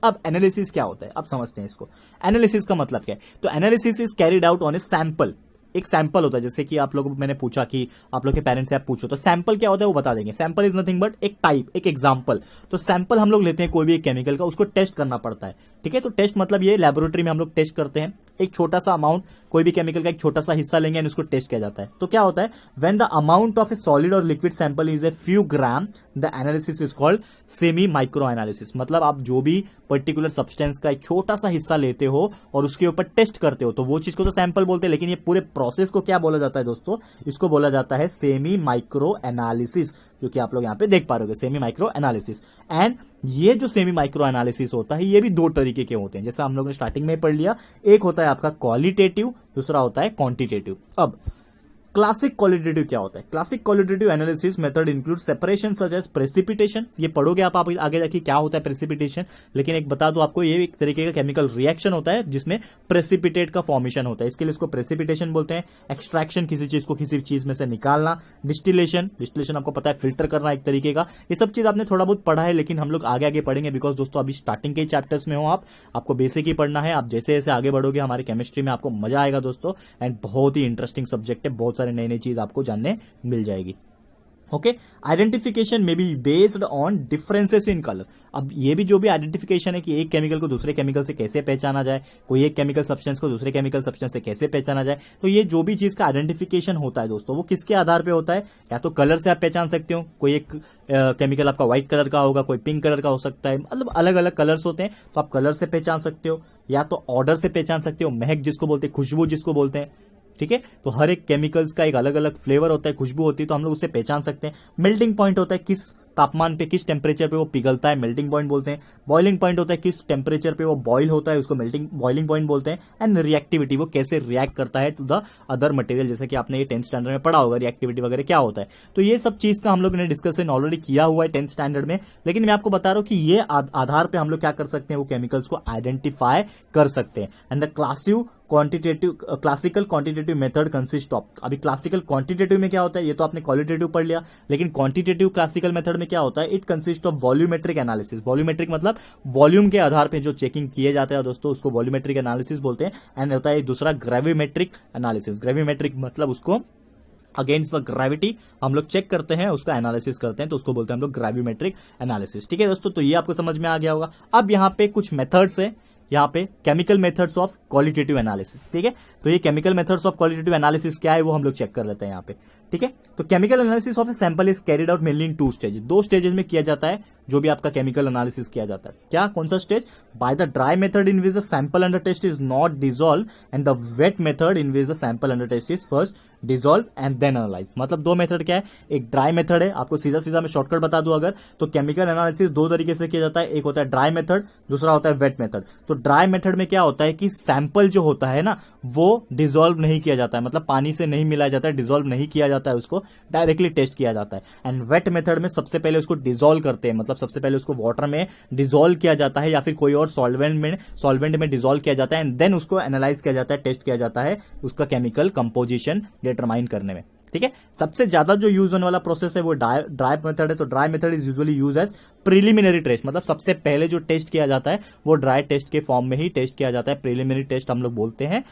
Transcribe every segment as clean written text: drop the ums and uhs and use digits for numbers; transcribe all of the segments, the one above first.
अब एनालिसिस क्या होता है, अब समझते हैं इसको। एनालिसिस का मतलब क्या है? तो analysis is carried out on a sample. एक सैंपल होता है, जैसे कि आप लोगों को मैंने पूछा कि आप लोग के पेरेंट्स से आप पूछो तो सैंपल क्या होता है वो बता देंगे। सैंपल इज नथिंग बट एक टाइप, एक एग्जांपल। तो सैंपल हम लोग लेते हैं कोई भी एक केमिकल का, उसको टेस्ट करना पड़ता है, ठीक है। तो टेस्ट मतलब ये लेबोरेटरी में हम लोग टेस्ट करते हैं, एक छोटा सा अमाउंट, कोई भी केमिकल का एक छोटा सा हिस्सा लेंगे एंड उसको टेस्ट किया जाता है। तो क्या होता है, when the amount of a solid और liquid sample is a few gram, the analysis is called semi micro analysis. मतलब आप जो भी पर्टिकुलर सब्सटेंस का एक छोटा सा हिस्सा लेते हो और उसके ऊपर टेस्ट करते हो, तो वो चीज को तो सैंपल बोलते हैं, लेकिन ये पूरे प्रोसेस को क्या बोला जाता है दोस्तों? इसको बोला जाता है सेमी माइक्रो एनालिसिस, जो कि आप लोग यहां पे देख पा रहे हो, सेमी माइक्रो एनालिसिस। एंड ये जो सेमी माइक्रो एनालिसिस होता है, ये भी दो तरीके के होते हैं, जैसा हम लोग ने स्टार्टिंग में पढ़ लिया। एक होता है आपका क्वालिटेटिव, दूसरा होता है क्वांटिटेटिव। अब क्लासिक क्वालिटेटिव क्या होता है? Classic qualitative analysis method include separation such as precipitation. ये पढ़ोगे आप आगे जाके क्या होता है प्रेसिपिटेशन, लेकिन एक बता दो आपको, ये एक तरीके का केमिकल रिएक्शन होता है जिसमें प्रेसिपिटेट का फॉर्मेशन होता है, इसके लिए इसको प्रेसिपिटेशन बोलते हैं। एक्सट्रैक्शन, किसी चीज को किसी चीज में से निकालना। डिस्टिलेशन, डिस्टिलेशन आपको पता है फिल्टर करना एक तरीके का। ये सब चीज आपने थोड़ा बहुत पढ़ा है, लेकिन हम लोग आगे आगे पढ़ेंगे, बिकॉज दोस्तों अभी स्टार्टिंग के चैप्टर्स में हो आपको बेसिक ही पढ़ना है। आप जैसे जैसे आगे बढ़ोगे हमारे केमिस्ट्री में आपको मजा आएगा दोस्तों, एंड बहुत ही इंटरेस्टिंग सब्जेक्ट है, बहुत सारे नई नई चीज आपको जानने मिल जाएगी। ओके, आइडेंटिफिकेशन में be based on differences in colour. अब ये भी जो भी आइडेंटिफिकेशन है कि एक केमिकल को दूसरे केमिकल से कैसे पहचाना जाए, कोई एक केमिकल सब्सटेंस को दूसरे केमिकल सब्सटेंस से कैसे पहचाना जाए, तो ये जो भी चीज का आइडेंटिफिकेशन होता है दोस्तों, वो किसके आधार पे होता है? या तो कलर से आप पहचान सकते हो, कोई एक केमिकल आपका व्हाइट कलर का होगा, कोई पिंक कलर का हो सकता है, मतलब अलग अलग कलर्स होते हैं, तो आप कलर से पहचान सकते हो, या तो ऑर्डर से पहचान सकते हो, महक जिसको बोलते हैं, खुशबू जिसको बोलते हैं, ठीक है। तो हर एक केमिकल्स का एक अलग अलग फ्लेवर होता है, खुशबू होती है, तो हम लोग उससे पहचान सकते हैं। मेल्टिंग पॉइंट होता है, किस तापमान पे, किस टेम्परेचर पे वो पिघलता है, मेल्टिंग पॉइंट बोलते हैं। बॉइलिंग पॉइंट होता है, किस टेम्परेचर पे वो बॉइल होता है, उसको बॉइलिंग पॉइंट बोलते हैं। एंड रिएक्टिविटी, वो कैसे रिएक्ट करता है टू द अदर मटेरियल, जैसे कि आपने ये 10th स्टैंडर्ड में पढ़ा होगा, रिएक्टिविटी वगैरह क्या होता है। तो ये सब चीज का हम लोग ने डिस्कशन ऑलरेडी किया हुआ है 10th स्टैंडर्ड में, लेकिन मैं आपको बता रहा हूं कि ये आधार पे हम लोग क्या कर सकते हैं, वो केमिकल्स को आइडेंटिफाई कर सकते हैं। And the classical quantitative method consist of, अभी क्लासिकल क्वांटिटेटिव में क्या होता है, ये तो आपने क्वालिटेटिव पढ़ लिया, लेकिन क्वांटिटेटिव क्लासिकल मेथड में क्या होता है? It consist of volumetric analysis. Volumetric मतलब वॉल्यूम के आधार पे जो चेकिंग किए जाते हैं दोस्तों, उसको वॉल्यूमेट्रिक एनालिसिस बोलते हैं। एंड होता है दूसरा ग्रेविमेट्रिक एनालिसिस। ग्रेविमेट्रिक मतलब उसको अगेंस्ट द ग्रेविटी हम लोग चेक करते हैं, उसका एनालिसिस करते हैं, तो उसको बोलते हैं हम लोग ग्रेविमेट्रिक एनालिसिस। ठीक है दोस्तों, तो ये आपको समझ में आ गया होगा। अब यहाँ पे कुछ मेथड्स है, यहाँ पे chemical methods of qualitative analysis, ठीक है। तो ये chemical methods of qualitative analysis क्या है वो हम लोग चेक कर लेते हैं यहाँ पे, ठीक है। तो chemical analysis of a sample is carried out mainly in 2 stage. 2 stages में किया जाता है जो भी आपका केमिकल एनालिसिस किया जाता है। क्या, कौन सा stage? By the dry method in which the sample under test is not dissolve, and the wet method in which the sample under test is first dissolve and then analyse. मतलब 2 method क्या है, एक dry method है, आपको सीधा सीधा मैं shortcut बता दूं अगर, तो केमिकल एनालिसिस 2 तरीके से किया जाता है, एक होता है ड्राई मेथड, दूसरा होता है वेट मेथड। तो ड्राई मेथड में क्या होता है कि सैंपल जो होता है ना, वो डिसॉल्व नहीं किया जाता है, मतलब पानी से नहीं मिलाया जाता है, डिसॉल्व नहीं किया जाता है, उसको डायरेक्टली टेस्ट किया जाता है। एंड वेट मेथड में सबसे पहले उसको डिसॉल्व करते हैं, मतलब सबसे पहले उसको वाटर में डिसॉल्व किया जाता है या फिर कोई और सॉल्वेंट में डिसॉल्व किया जाता है, एंड देन उसको एनालाइज किया जाता है, टेस्ट किया जाता है उसका केमिकल कंपोजिशन डिटरमाइन करने में, ठीक है। सबसे ज्यादा जो यूज होने वाला प्रोसेस है वो ड्राई मेथड है। तो dry method is usually use as preliminary test, मतलब सबसे पहले जो टेस्ट किया जाता है वो ड्राई टेस्ट के फॉर्म में ही टेस्ट किया जाता है, प्रीलिमिनरी टेस्ट हम लोग बोलते हैं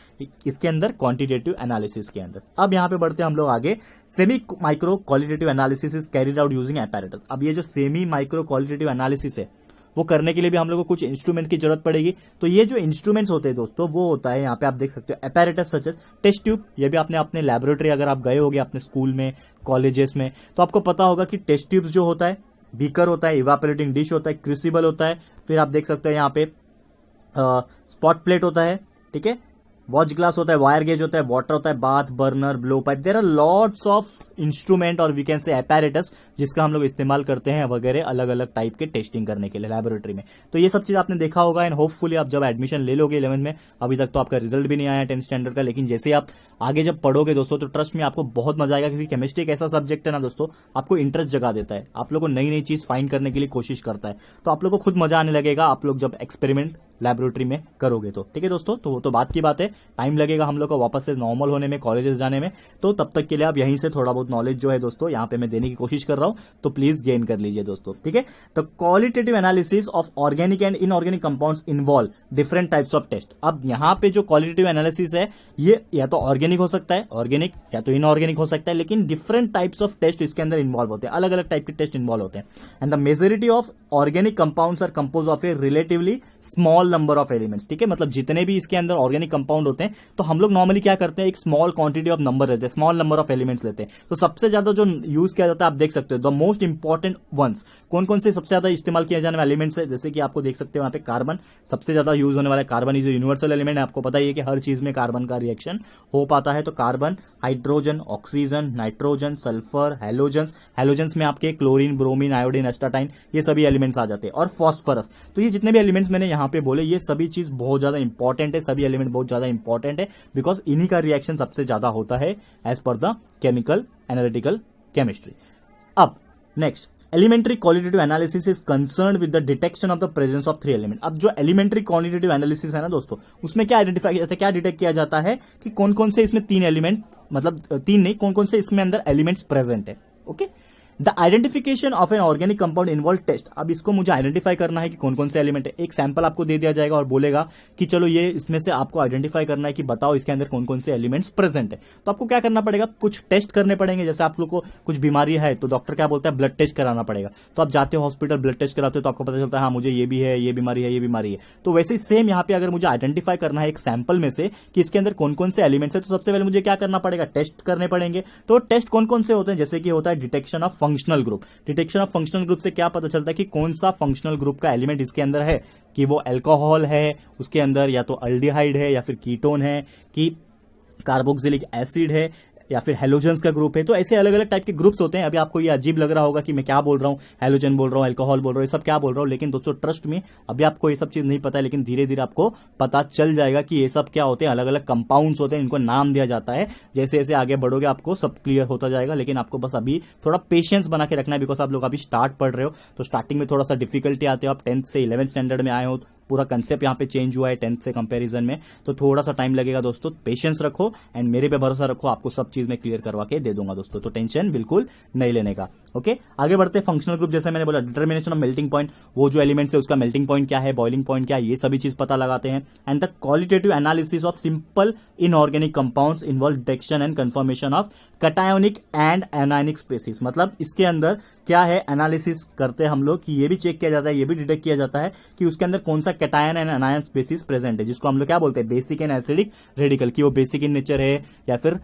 इसके अंदर, क्वांटिटेटिव एनालिसिस के अंदर। अब यहां पे बढ़ते हैं हम लोग आगे। Semi micro qualitative analysis is carried out using apparatus. अब ये जो सेमी माइक्रो क्वालिटेटिव एनालिसिस है वो करने के लिए भी हम लोग को कुछ इंस्ट्रूमेंट की जरूरत पड़ेगी। तो ये जो इंस्ट्रूमेंट्स होते हैं दोस्तों, वो होता है यहाँ पे आप देख सकते हो apparatus such as test tube. ये भी आपने अपने लैबोरेटरी अगर आप गए होगे अपने स्कूल में, कॉलेजेस में, तो आपको पता होगा कि टेस्ट ट्यूब्स जो होता है, बीकर होता है, इवापोरेटिंग डिश होता है, क्रूसिबल होता है, फिर आप देख सकते हो यहाँ पे स्पॉट प्लेट होता है, ठीक है, वॉच ग्लास होता है, वायर गेज होता है, वाटर होता है, bath burner, blow pipe. There are lots of instrument और वी कैन से एपैरेटस जिसका हम लोग इस्तेमाल करते हैं वगैरह अलग अलग टाइप के टेस्टिंग करने के लिए लैबोरेटरी में। तो ये सब चीज आपने देखा होगा, एंड होपफुली आप जब एडमिशन ले लोगे 11th में, अभी तक तो आपका रिजल्ट भी नहीं आया 10th स्टैंडर्ड का, लेकिन जैसे आप आगे जब पढ़ोगे दोस्तों तो ट्रस्ट में आपको बहुत मजा आएगा, क्योंकि केमिस्ट्री एक ऐसा सब्जेक्ट है ना दोस्तों, आपको इंटरेस्ट जगा देता है, आप लोग को नई नई चीज फाइंड करने के लिए कोशिश करता है, तो आप लोग को खुद मजा आने लगेगा आप लोग जब एक्सपेरिमेंट लैबोरेटरी में करोगे तो। ठीक है दोस्तों, तो वो तो बात की बात है, टाइम लगेगा हम लोग को वापस से नॉर्मल होने में, कॉलेजेस जाने में, तो तब तक के लिए आप यहीं से थोड़ा बहुत नॉलेज जो है दोस्तों यहाँ पे मैं देने की कोशिश कर रहा हूं, तो प्लीज गेन कर लीजिए दोस्तों। ठीक है, तो qualitative analysis of organic and inorganic compounds involve different types of test. अब यहाँ पे जो क्वालिटेटिव एनालिसिस है ये या तो ऑर्गेनिक हो सकता है, ऑर्गेनिक, या तो इनऑर्गेनिक हो सकता है, लेकिन डिफरेंट टाइप्स ऑफ टेस्ट इसके अंदर इन्वॉल्व होते हैं, अलग अलग टाइप के टेस्ट इन्वॉल्व होते हैं। And the majority of organic compounds are compose of a relatively small number of elements. ठीक है, मतलब जितने भी इसके अंदर ऑर्गेनिक कंपाउंड होते हैं तो हम लोग नॉर्मली क्या करते हैं, एक स्मॉल क्वांटिटी ऑफ नंबर लेते हैं, स्मॉल नंबर ऑफ एलिमेंट्स लेते हैं। तो सबसे ज्यादा जो यूज किया जाता है आप देख सकते हो, द मोस्ट इंपॉर्टेंट वंस, कौन कौन से सबसे ज्यादा इस्तेमाल किया जाने वाले एलिमेंट्स है, जैसे कि आपको देख सकते हो यहाँ पे कार्बन सबसे ज्यादा यूज होने वाला है। कार्बन इज यूनिवर्सल एलिमेंट है, आपको पता ही है कि हर चीज में कार्बन का रिएक्शन हो पाता है। तो carbon, hydrogen, oxygen, nitrogen, sulphur, halogens, halogens में आपके क्लोरीन, ब्रोमीन, आयोडीन, एस्टाटाइन, ये सभी एलिमेंट्स आ जाते हैं, और फॉस्फोरस। तो ये जितने भी एलिमेंट्स मैंने यहाँ पे बोले ये सभी चीज बहुत ज्यादा इंपॉर्टेंट है, सभी एलिमेंट बहुत ज्यादा इंपॉर्टेंट है, बिकॉज इन्हीं का रिएक्शन सबसे ज्यादा होता है as per the chemical analytical chemistry. अब next, elementary qualitative analysis is concern with the detection of the presence of 3 element. अब जो एलिमेंट्री क्वालिटेटिव एनालिसिस है ना दोस्तों, उसमें क्या आइडेंटिफाई किया जाता है, क्या डिटेक्ट किया जाता है कि कौन कौन से इसमें 3 एलिमेंट, मतलब 3 नहीं, कौन कौन से इसमें अंदर एलिमेंट्स प्रेजेंट है। Okay, the identification of an organic compound involve test. अब इसको मुझे आइडेंटिफाई करना है कि कौन कौन से एलिमेंट है। एक सैंपल आपको दे दिया जाएगा और बोलेगा कि चलो ये इसमें से आपको आइडेंटिफाई करना है कि बताओ इसके अंदर कौन कौन से एलिमेंट्स प्रेजेंट है। तो आपको क्या करना पड़ेगा, कुछ टेस्ट करने पड़ेंगे। जैसे आप लोग को कुछ बीमारी है तो डॉक्टर क्या बोलता है, ब्लड टेस्ट कराना पड़ेगा। तो आप जाते हो हॉस्पिटल, ब्लड टेस्ट कराते हो तो आपको पता चलता है हाँ मुझे ये भी है, ये बीमारी है, ये बीमारी है। तो वैसे ही सेम यहाँ पे अगर मुझे आइडेंटिफाई करना है एक सैंपल में से कि इसके अंदर कौन कौन से एलिमेंट्स है, तो सबसे पहले मुझे क्या करना पड़ेगा, टेस्ट करने पड़ेंगे। तो टेस्ट कौन कौन से होते हैं, जैसे कि होता है detection of functional group. Detection of functional group से क्या पता चलता है कि कौन सा फंक्शनल ग्रुप का एलिमेंट इसके अंदर है, कि वो अल्कोहल है उसके अंदर, या तो अल्डिहाइड है, या फिर कीटोन है, कि कार्बोक्सिलिक एसिड है, या फिर हेलोजेंस का ग्रुप है। तो ऐसे अलग अलग टाइप के ग्रुप्स होते हैं। अभी आपको ये अजीब लग रहा होगा कि मैं क्या बोल रहा हूँ, हेलोजन बोल रहा हूँ, अल्कोहल बोल रहा हूँ, ये सब क्या बोल रहा हूँ, लेकिन दोस्तों ट्रस्ट में अभी आपको ये सब चीज नहीं पता है, लेकिन धीरे धीरे आपको पता चल जाएगा कि ये सब क्या होते हैं, अलग अलग कंपाउंड्स होते हैं, इनको नाम दिया जाता है। जैसे जैसे आगे बढ़ोगे आपको सब क्लियर होता जाएगा, लेकिन आपको बस अभी थोड़ा पेशेंस बना के रखना है, बिकॉज आप लोग अभी स्टार्ट पढ़ रहे हो, तो स्टार्टिंग में थोड़ा सा डिफिकल्टी आते हो। आप 10th से 11th स्टैंडर्ड में आए हो, पूरा कंसेप्ट यहाँ पे चेंज हुआ है 10th से कंपैरिजन में, तो थोड़ा सा टाइम लगेगा दोस्तों। पेशेंस रखो एंड मेरे पे भरोसा रखो, आपको सब चीज में क्लियर करवा के दे दूंगा दोस्तों, तो टेंशन बिल्कुल नहीं लेने का। ओके, आगे बढ़ते हैं। फंक्शनल ग्रुप, जैसे मैंने बोला डिटर्मिनेशन ऑफ मेल्टिंग पॉइंट, वो जो एलिमेंट्स है उसका मेल्टिंग पॉइंट क्या है, बॉइलिंग पॉइंट क्या है, ये सभी चीज पता लगाते हैं। And the qualitative analysis of simple inorganic compounds involve detection and confirmation of cationic and anionic species. मतलब इसके अंदर क्या है, एनालिसिस करते हैं हम लोग कि ये भी चेक किया जाता है, ये भी डिटेक्ट किया जाता है कि उसके अंदर कौन सा cation and anion species present है, जिसको हम लोग क्या बोलते हैं, बेसिक एंड एसिडिक रेडिकल, कि वो बेसिक इन नेचर है या फिर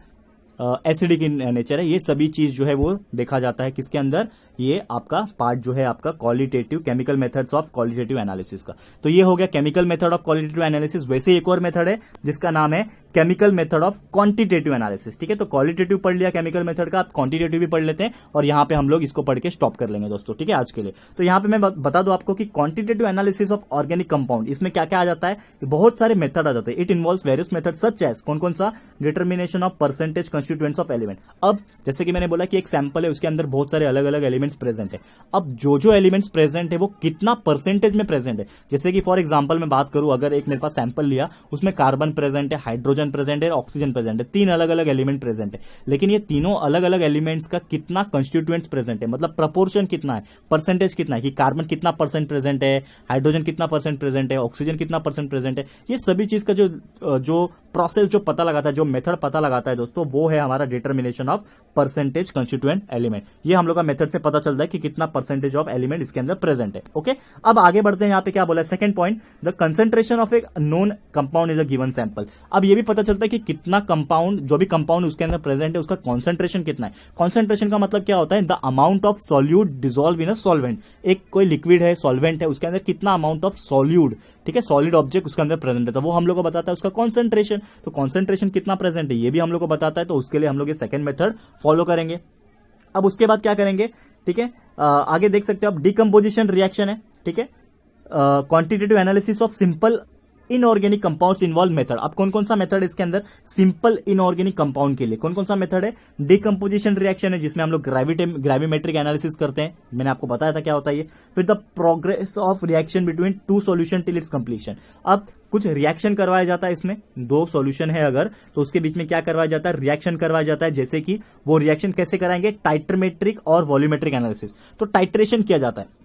एसिडिक इन नेचर है। ये सभी चीज जो है वो देखा जाता है किसके अंदर, ये आपका पार्ट जो है आपका qualitative chemical methods of qualitative analysis का। तो ये हो गया chemical method of qualitative analysis. वैसे एक और मेथड है जिसका नाम है chemical method of quantitative analysis. ठीक है, तो क्वालिटेटिव पढ़ लिया केमिकल मेथड का, आप क्वांटिटेटिव भी पढ़ लेते हैं, और यहाँ पे हम लोग इसको पढ़ के स्टॉप कर लेंगे दोस्तों। ठीक है, आज के लिए तो यहाँ पे मैं बता दूं आपको कि quantitative analysis of organic compound, इसमें क्या क्या आ जाता है, बहुत सारे मेथड आ जाते हैं। It involves various method such as, कौन कौन सा, determination of percentage constituents of element. अब जैसे कि मैंने बोला कि एक सैंपल है, उसके अंदर बहुत सारे अलग अलग एलिमेंट्स प्रेजेंट है। अब जो जो एलिमेंट्स प्रेजेंट है वो कितना परसेंटेज में प्रेजेंट है, जैसे कि फॉर एग्जांपल मैं बात करूं, अगर एक मेरे पास सैंपल लिया, उसमें कार्बन प्रेजेंट है, हाइड्रोजन प्रेजेंट है, ऑक्सीजन प्रेजेंट है, 3 अलग अलग एलिमेंट प्रेजेंट है। लेकिन ये तीनों अलग अलग एलिमेंट्स का कितना कंस्टिट्यूएंट्स प्रेजेंट है, मतलब प्रपोर्शन कितना है, परसेंटेज कितना है, कि कार्बन कितना परसेंट प्रेजेंट है, हाइड्रोजन कितना परसेंट प्रेजेंट है, ऑक्सीजन कितना परसेंट प्रेजेंट है, ये सभी चीज का जो प्रोसेस जो पता लगाता है, जो मेथड पता लगाता है दोस्तों, वो है हमारा determination of percentage constituent element. ये हम लोग का मेथड से पता चलता है कि कितना परसेंटेज ऑफ एलिमेंट इसके अंदर प्रेजेंट है। ओके, अब आगे बढ़ते हैं। यहाँ पे क्या बोला है, second point, the concentration of A known compound is a given sample. अब ये भी पता चलता है कि कितना कंपाउंड, जो भी कंपाउंड उसके अंदर प्रेजेंट है, उसका कॉन्सेंट्रेशन कितना है। कॉन्सेंट्रेशन का मतलब क्या होता है, the amount of solute dissolve in a solvent. एक कोई लिक्विड है, सॉल्वेंट है, उसके अंदर कितना अमाउंट ऑफ सॉल्यूट, ठीक है, सॉलिड ऑब्जेक्ट उसके अंदर प्रेजेंट है, तो वो हम लोग को बताता है उसका कॉन्सेंट्रेशन। तो कॉन्सेंट्रेशन कितना प्रेजेंट है ये भी हम लोग को बताता है, तो उसके लिए हम लोग ये सेकंड मेथड फॉलो करेंगे। अब उसके बाद क्या करेंगे, ठीक है, आगे देख सकते हो आप, डिकम्पोजिशन रिएक्शन है। ठीक है, quantitative analysis of simple inorganic compounds involve method. अब कौन कौन सा मेथड है इसके अंदर? सिंपल इनऑर्गेनिक कंपाउंड के लिए कौन कौन सा मेथड है? डिकम्पोजिशन रिएक्शन है, जिसमें हम लोग ग्रेविमेट्रिक एनालिसिस करते हैं, मैंने आपको बताया था क्या होता है ये। फिर the progress of reaction between two solution till it's completion. अब कुछ रिएक्शन करवाया जाता है, इसमें दो सॉल्यूशन है अगर, तो उसके बीच में क्या करवाया जाता है? रिएक्शन करवाया जाता है। जैसे कि वो रिएक्शन कैसे कराएंगे? टाइट्रोमेट्रिक और वॉल्यूमेट्रिक एनालिसिस। तो टाइट्रेशन किया जाता है।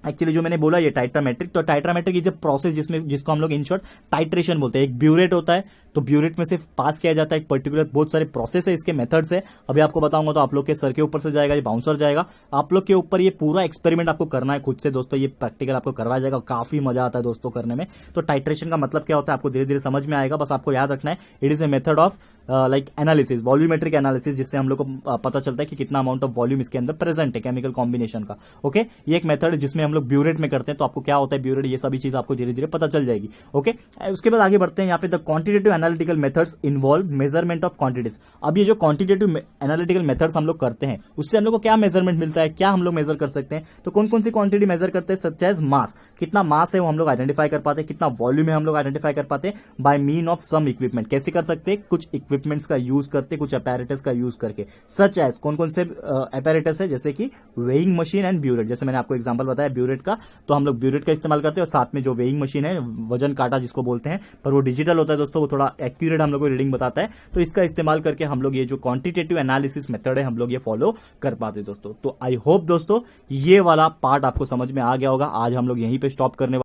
एक्चुअली जो मैंने बोला ये टाइट्रामेट्रिक, तो टाइट्रामेट्रिक इज ए प्रोसेस जिसको हम लोग इन शॉर्ट टाइट्रेशन बोलते हैं। एक ब्यूरेट होता है, तो ब्यूरेट में से पास किया जाता है एक पर्टिकुलर, बहुत सारे प्रोसेस है इसके, मेथड्स है। अभी आपको बताऊंगा तो आप लोग के सर के ऊपर से जाएगा, ये बाउंसर जाएगा, आप लोग के ऊपर ये पूरा एक्सपेरिमेंट आपको करना है खुद से दोस्तों। ये प्रैक्टिकल आपको करवाया जाएगा, काफी मजा आता है दोस्तों करने में। तो टाइट्रेशन का मतलब क्या होता है आपको धीरे धीरे समझ में आएगा, बस आपको याद रखना है it is a method of like analysis, volumetric analysis, जिससे हम लोग को पता चलता है कि कितना अमाउंट ऑफ वॉल्यूम इसके अंदर प्रेजेंट है केमिकल कॉम्बिनेशन का। ओके, ये एक मेथड है जिसमें हम लोग ब्यूरेट में करते हैं, तो आपको क्या होता है ब्यूरेट, ये सभी चीज आपको धीरे धीरे पता चल जाएगी। ओके, उसके बाद आगे बढ़ते हैं। यहाँ पे the quantitative analytical methods involve measurement of quantities. अब ये जो क्वांटिटेटिव एनालिटिकल मेथड्स हम लोग करते हैं, उससे हम लोग को क्या मेजरमेंट मिलता है, क्या हम लोग मेजर कर सकते हैं? तो कौन कौन सी क्वांटिटी मेजर करते हैं? सच एज मास, कितना मास है वो हम लोग आइडेंटिफाई कर पाते हैं, कितना वॉल्यूम है हम लोग आइडेंटिफाई कर पाते हैं by mean of some equipment. कैसे कर सकते हैं? कुछ इक्विपमेंट्स का यूज करते, कुछ अपैरेटस का यूज करके। सच एज कौन कौन से अपैरेटस है? जैसे कि वेइंग मशीन एंड ब्यूरेट, जैसे मैंने आपको एग्जांपल बताया ब्यूरेट का, तो हम लोग ब्यूरेट का इस्तेमाल करते हैं, और साथ में जो वेइंग मशीन है, वजन काटा जिसको बोलते हैं, पर वो डिजिटल होता है दोस्तों, वो थोड़ा एक्यूरेट हम लोग को रीडिंग बताता है। तो इसका इस्तेमाल करके हम लोग ये जो क्वांटिटेटिव एनालिसिस मेथड है हम लोग ये फॉलो कर पाते दोस्तों। तो आई होप दोस्तों ये वाला पार्ट आपको समझ में आ गया होगा। आज हम लोग यहीं पे स्टॉप करने